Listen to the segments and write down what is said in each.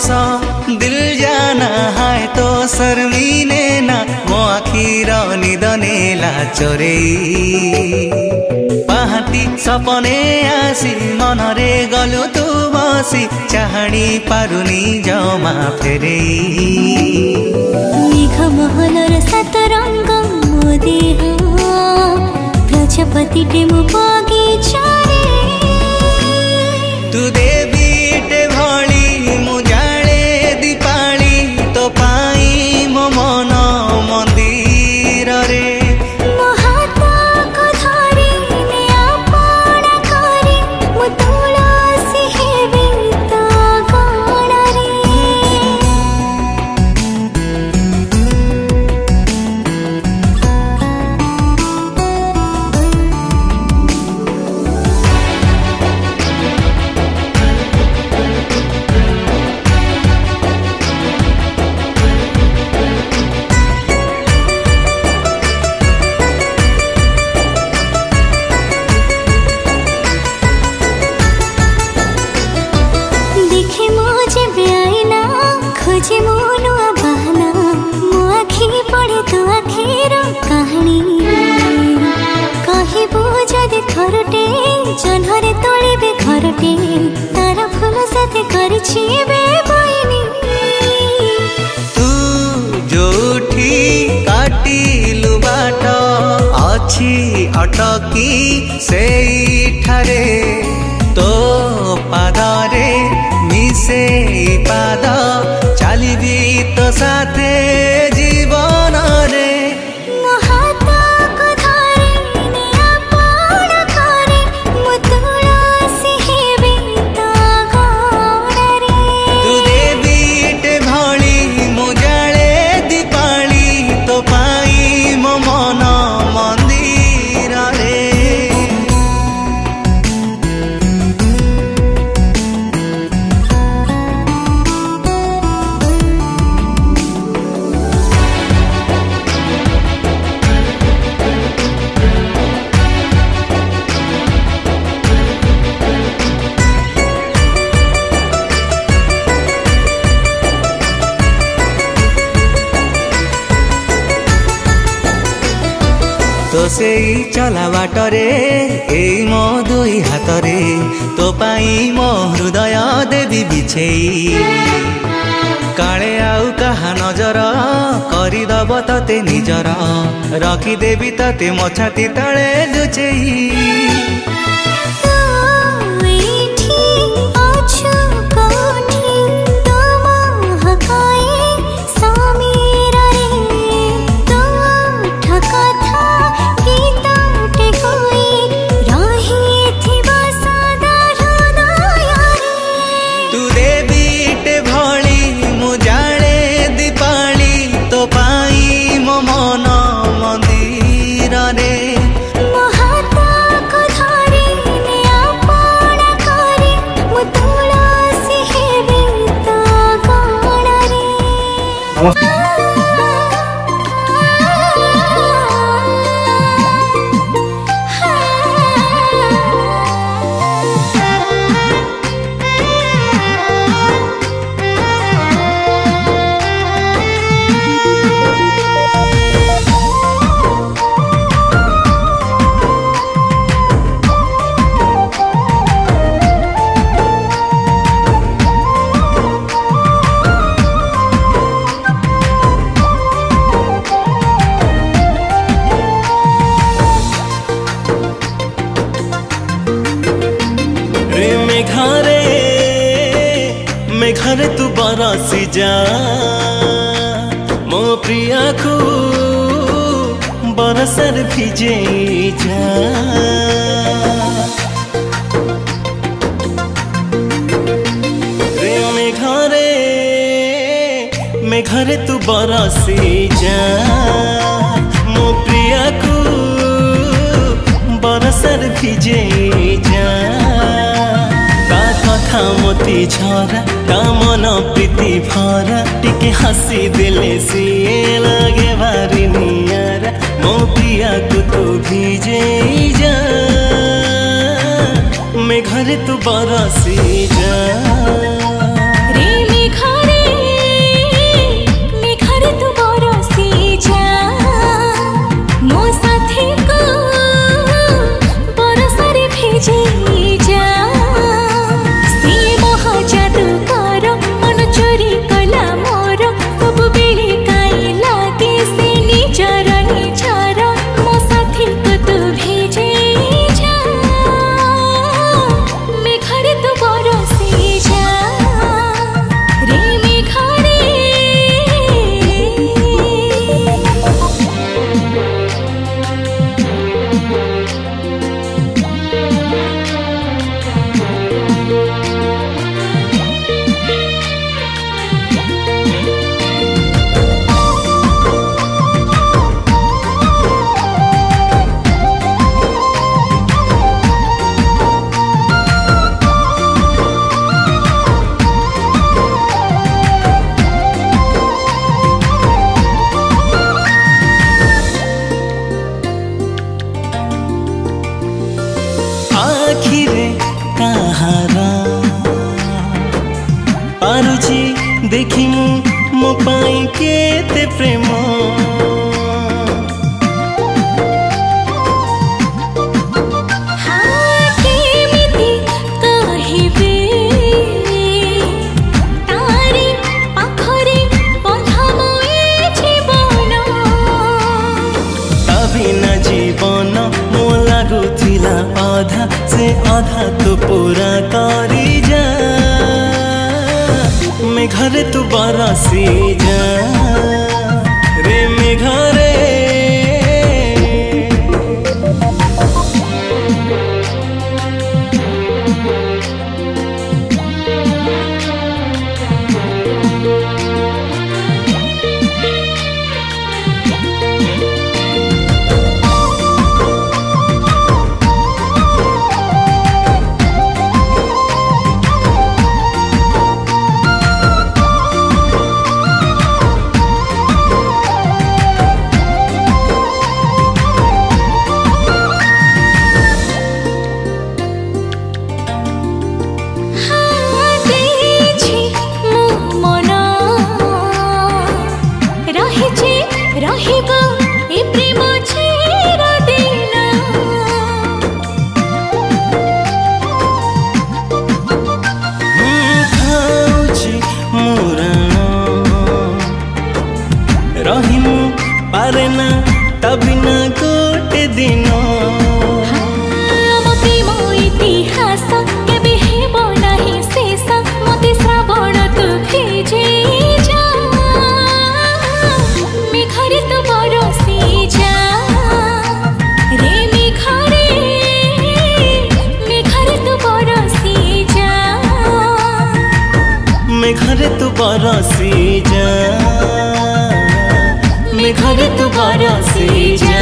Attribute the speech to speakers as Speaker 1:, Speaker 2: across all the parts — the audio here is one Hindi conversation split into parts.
Speaker 1: हस दिल जाना है तो शर्मीने ना मो आखिर निद नेला चोरे पाहाती सपने आसी मनरे गलु तू बसी चाहनी पारुनी जमा फेरे
Speaker 2: मेघमहलर सात रंग मो देह प्रजापति टे मो बगीचा
Speaker 1: तू देवीटे भली मुजाले दीपाली तो पाई मो मन मंदिर रे खरटे जन्हरे तोड़े खरटे तारा फूल साथे करछि बे बहिनी तू जोठी काटिलु बाट अछि अटकी सेठारे तो पादरे मिसे पाद चलिबी तो साथे जीवन रे तो सेई चला बाटरे एई मो दुई हातरे तो पाई मो हृदय देवी बिछेई काले आउ कहा नजर करदब तते निजर रखिदेवी तते मो छाती तले लुचेई
Speaker 3: घरे तू बरसी जा मो प्रिया को बरसर भिजे जा रे में घरे तू बरसी जा मो प्रिया को बरसर भिजे जा कथा मोती झरा ता मन प्रीति भरा टिके हसी दिले सिए लगे भारी नियारा मो प्रिया को तू भिजे जा मैं घरे तू बरसी जा
Speaker 2: रे मेघा
Speaker 3: देखी मो पाई केते प्रेम आधा से आधा तो पूरा करी जा मैं घरे तू बरसी जा रे मैं घरे रहिमु पारे ना तभी ना गोटे दिन
Speaker 2: प्रेम इतिहास केबे हेबो नाही शेष मते श्रावण तू भेजे जा मेघरे तू बरसी जा रे मेघरे तू बरसी जा
Speaker 3: मेघरे तू बरसी जा मेघरे तू बरसी जा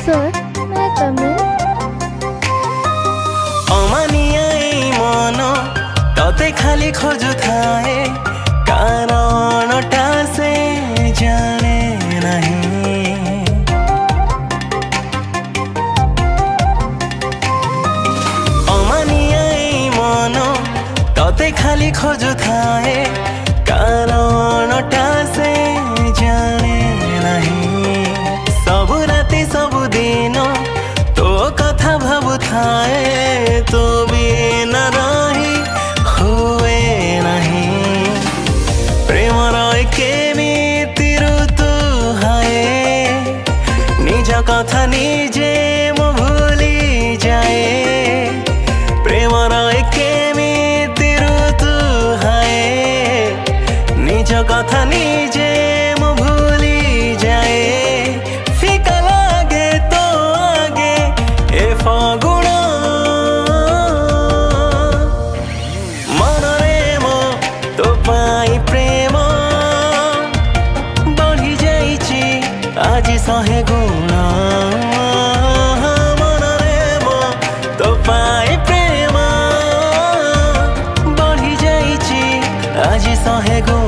Speaker 2: सर मैं कमिंग
Speaker 3: अमानिया मन तते खाली खोजु थाए कारणटा से जाने नहीं अमानिया मन तते खाली खोजु थाए कारणटा से जाने नहीं सबु राति सबु दिन तो कथा भाबु थाए तो बिना रही हुए नहीं प्रेम रय केमिति ऋतु हाए निज कथा निजे मो भूली जाए प्रेम रय केमिति ऋतु हाए निज कथा निजे मो भूली जाए फिका लागे तो आगे ए फागुण मनरे मो तो पाई प्रेम बढ़ी जाइछि आज सहे गुण मनरे मो तो पाई प्रेम बढ़ी जाइछि आज सहे गुण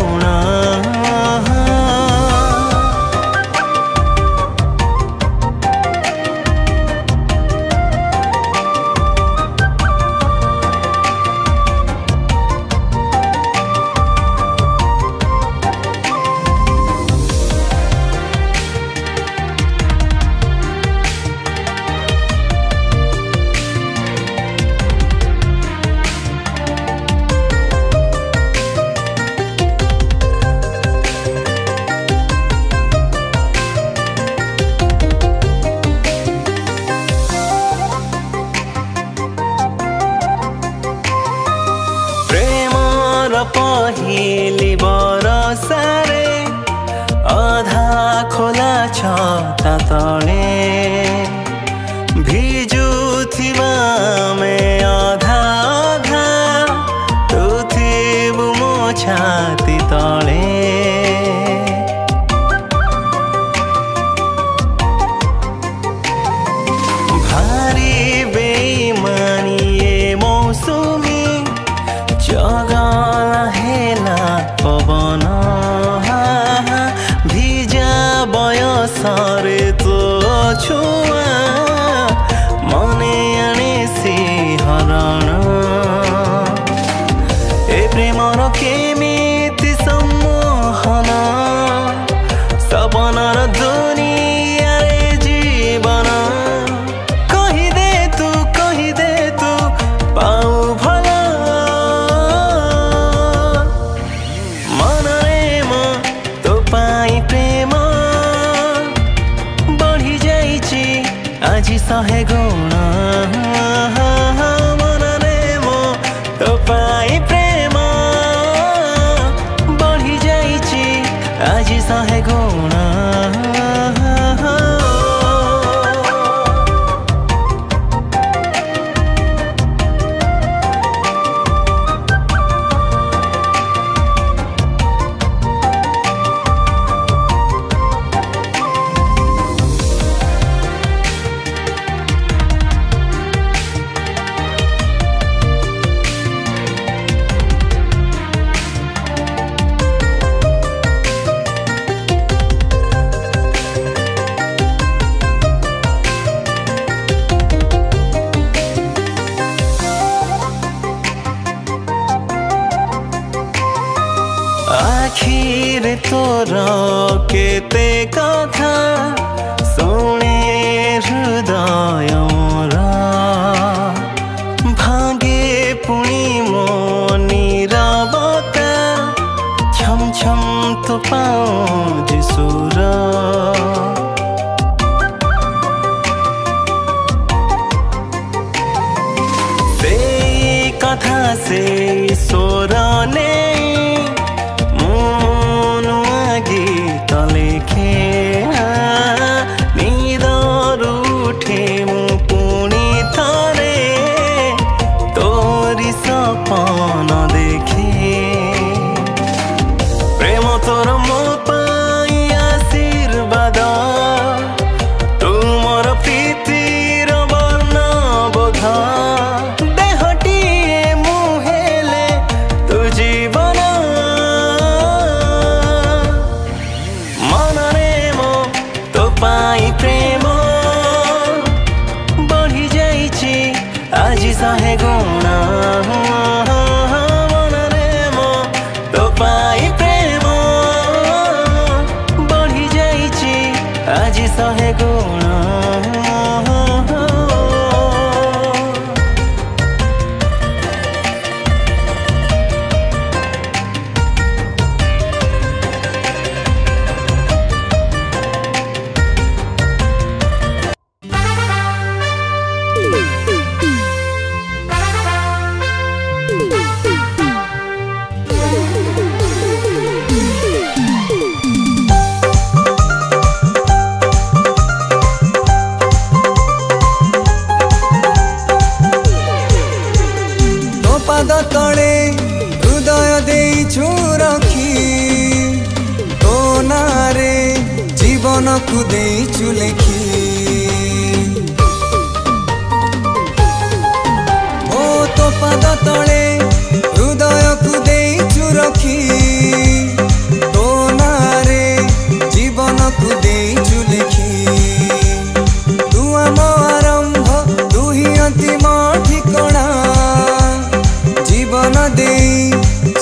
Speaker 3: पहेली बरसारे अधा खोला छता तले भिजुथिबा में अधा अधा तू थिबु मो छाती तले भारी बेईमानी ए मौसमी जगला हेला पवन भिजा बय थरे तो छुआ मने आने सिहरण ए प्रेमर केमिति सम्मोहन सपनार दुनिया रे जीवन कहिदे तू पाऊ भला मनरे म तो पाई प्रेम बढ़ी जाइछि आज 100 गुण मनरे म तो पाई प्रेम बढ़ी जाइछि आज 100 गुण आखिर तोर केते कथा शुणे हृदय मोरा भागे पुणी मो नीरवता छम छम तो पाँच सुर से कथा से स्वर ने गीत लिखे निदर उठे मु पुणी थरे तोरी सपन देखे प्रेम तोर मो पाई आशीर्वाद तुमर प्रीतिर वर्ण बोध देहटिए मुहेले तु जीवन पाई प्रेम बढ़ी जाइछि आज 100 गुण मनरे म तो पाई प्रेम बढ़ी जाइछि आज 100 गुण
Speaker 4: पाद तले हृदय देइछु रखी तो नारे जीवन को देइछु लेखी ओ तो पाद तले हृदय को देइछु रखी तो नारे जीवन को देइछु लेखी तू आम आरंभ तू ही अंतिम ठिकଣା जीवन दे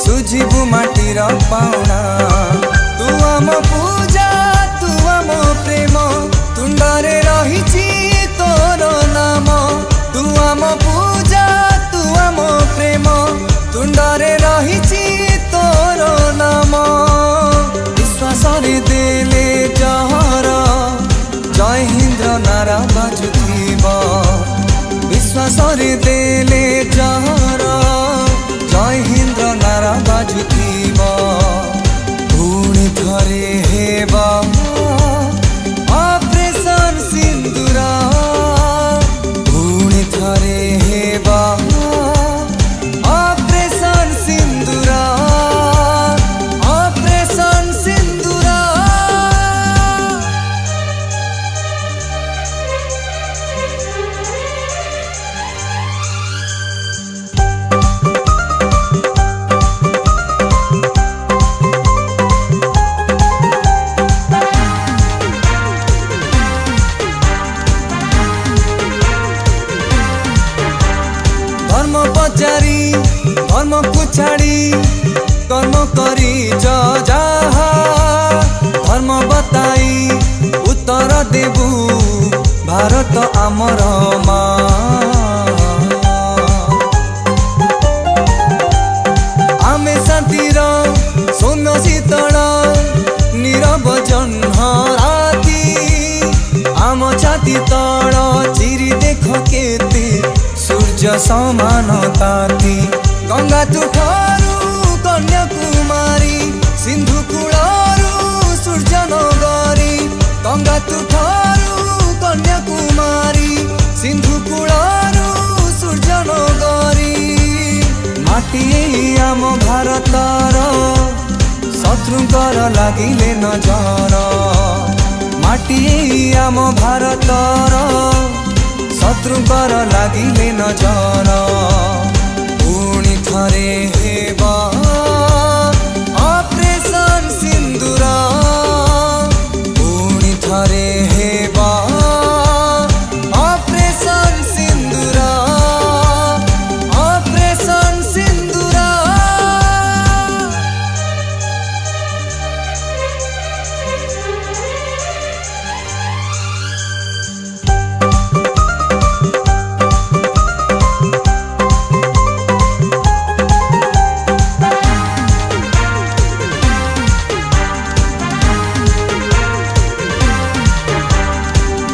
Speaker 4: सुझिबु माटीर पाउना तू आम पूजा तू आम प्रेम तुंडरे रहिछि तोर नाम तू आम पूजा तू आम प्रेम तुंडरे रहिछि तोर नाम विश्वास रे देले जहर जय हिंद नारा बाजुथिबा विश्वास रे देले जहर जय हिंद नारा बाजुथिब पुणी थरे हेबा ऑपरेशन सिंदूर पुणी थरे हेबा ऑपरेशन सिंदूर ऑपरेशन सिंदूर ଆମର ମା। ଆମେ ଶାନ୍ତିର ସୌମ୍ୟ ଶୀତଳ ନୀରବ ଜହ୍ନ ରାତି, ଆମ ଛାତି ତଳ ଚିରି ଦେଖ କେତେ ସୂର୍ଯ୍ୟ ସମାନ ତାତି। ଗଙ୍ଗା ତୁଠରୁ କନ୍ୟାକୁମାରୀ, ସିନ୍ଧୁ କୂଳରୁ ସୂର୍ଯ୍ୟ ନଗରୀ। ଗଙ୍ଗା ତୁଠରୁ କନ୍ୟାକୁମାରୀ, ସିନ୍ଧୁ କୂଳରୁ ସୂର୍ଯ୍ୟ ନଗରୀ। ମାଟି ଆମ ଭାରତର, ଶତ୍ରୁଙ୍କର ଲାଗିଲେ ନଜର। ମାଟି ଆମ ଭାରତର, ଶତ୍ରୁଙ୍କର ଲାଗିଲେ ନଜର। ପୁଣି ଥରେ ହେବ ଅପରେସନ ସିନ୍ଦୁର, ପୁଣି ଥରେ ହେବ ଅପରେସନ ସିନ୍ଦୁର, ଅପରେସନ ସିନ୍ଦୁର।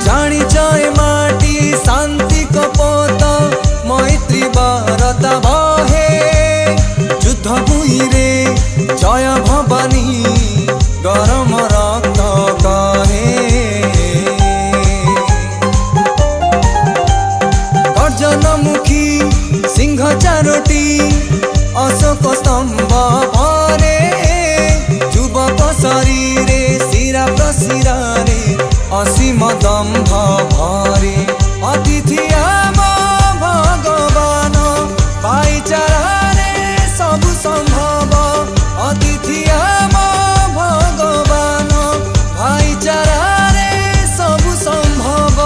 Speaker 4: ଜାଣିଛ ଏ ମାଟି ଶାନ୍ତି କପୋତ, ମୈତ୍ରୀ ବାରତା ବହେ। ଯୁଦ୍ଧ ଭୂଇଁରେ ଜୟ ଭବାନୀ, ଗରମ ରକ୍ତ କରେ। ଗର୍ଜନମୁଖୀ ସିଂହ ଚାରୋଟି, ଅଶୋକ ସ୍ତମ୍ଭ ପରେ। ଯୁବକ ଶରୀରେ ଶିରା ପ୍ରଶିରାରେ, ଅସୀମ ଦମ୍ଭ ଭରେ। ଅତିଥି ଆମ ଭଗବାନ, ଭାଇଚାରାରେ ସବୁ ସମ୍ଭବ। ଅତିଥି ଆମ ଭଗବାନ, ଭାଇଚାରାରେ ସବୁ ସମ୍ଭବ।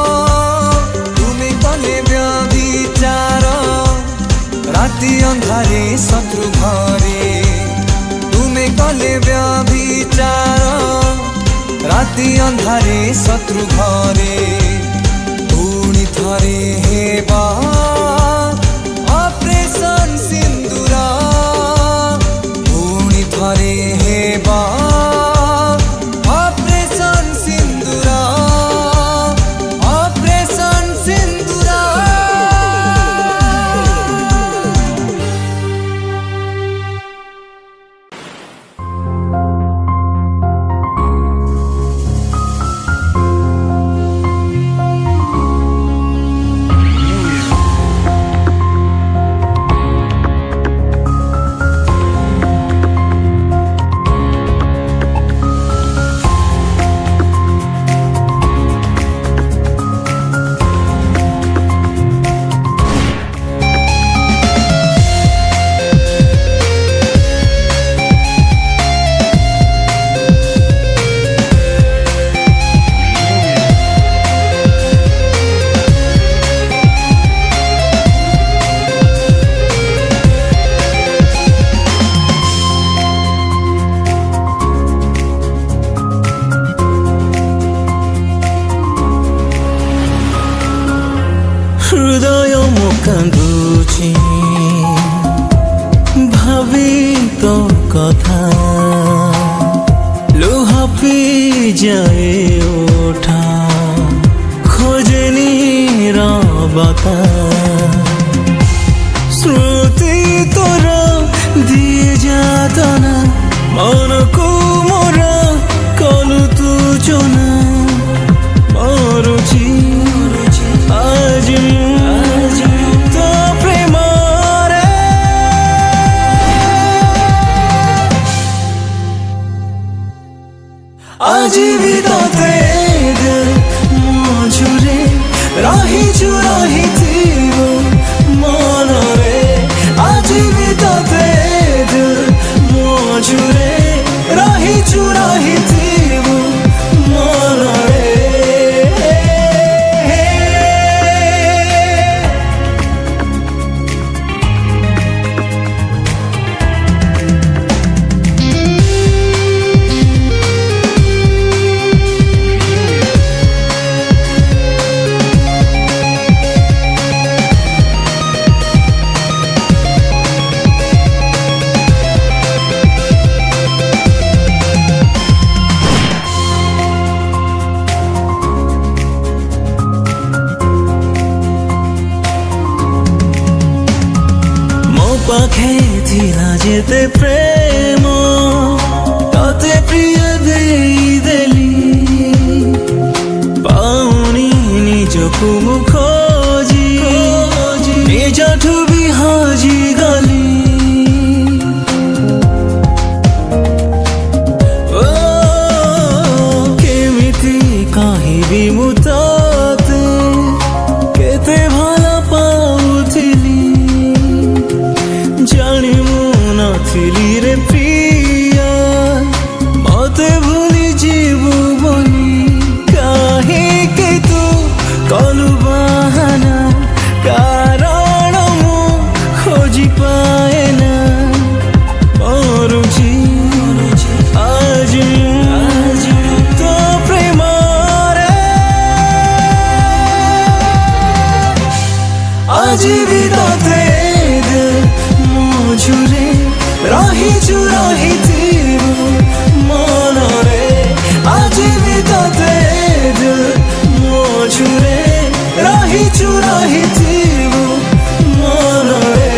Speaker 4: ତୁମେ କଲେ ବ୍ୟଭିଚାର, ରାତି ଅନ୍ଧାରେ ଶତ୍ରୁ ଘରେ। ତୁମେ କଲେ ବ୍ୟଭିଚାର, ରାତି ଅନ୍ଧାରେ ଶତ୍ରୁ ଘରେ। ପୁଣି ଥରେ ହେବ ଅପରେସନ ସିନ୍ଦୁର, ପୁଣି ଥରେ ହେବ ଅପରେସନ ସିନ୍ଦୁର, ଅପରେସନ ସିନ୍ଦୁର।
Speaker 3: ହୃଦୟ ମୋ କାନ୍ଦୁଛି, ଭାବି ତୋ କଥା। ଲୁହ ପିଯାଏ ଓଠ, ଖୋଜେ ନୀରବତା। ସ୍ମୃତି ତୋର ଦିଏ ଯାତନା, ମନକୁ ମୋର କଲୁ ତୁ ଚନା। ମରୁଛି ଆଜି ତ ପ୍ରେମରେ, ଆଜି ବି ତତେ ମଝିରେ ରହିଛୁ, ରହିଥିବୁ ମନରେ। ଆଜି ବି ତତେ ମଝିରେ ରହିଛୁ, ରହିଥିବୁ ମନରେ। तुमको मु खोजी निजठु भी हजी गली कहबी मु तते केते भल पाउथिली जानी मु नथिली रे प्रिया मते भूली जीवु बोली काहे तू कलु बहाना कारण मु खोजी पाए ना मरुची आज तो प्रेम आज भी तोते मझुरे रहिछु रहिथिबु मनरे आज भी तोते मझुरे रहिछु रहिथिबु मनरे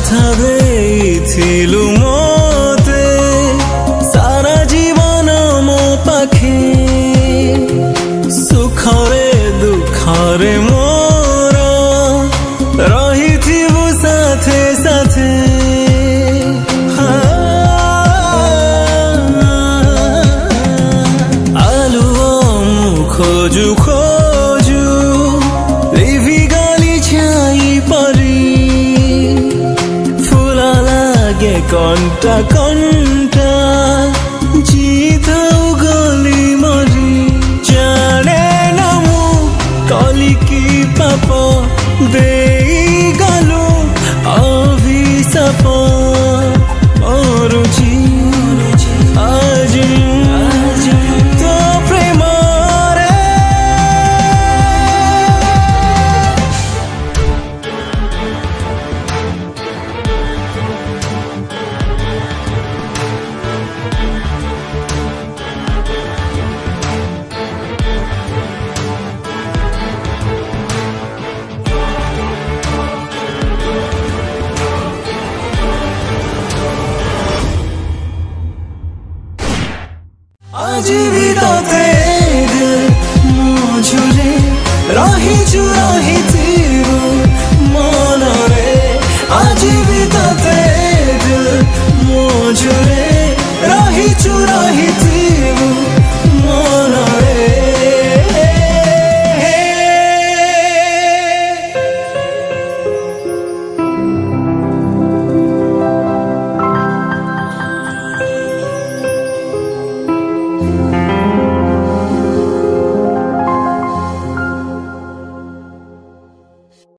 Speaker 3: কথা ଦେଇଥିଲୁ ମୋତେ ସାରା ଜୀବନ ମୋ ପାଖେ ସୁଖରେ ଦୁଃଖରେ ମୋର ରହିଥିବୁ ସାଥେ ସାଥେ ଆଲୁଅ ମୁଁ ଖୋଜୁ ଖୋଜୁ ଲିଭି ଗଲି ଛାଇ ପରି कंटा कंटा जीताऊ गली मरी जाने न मु कली की पाप दे गलु अभिशाप मरुची आज तो प्रेम आज भी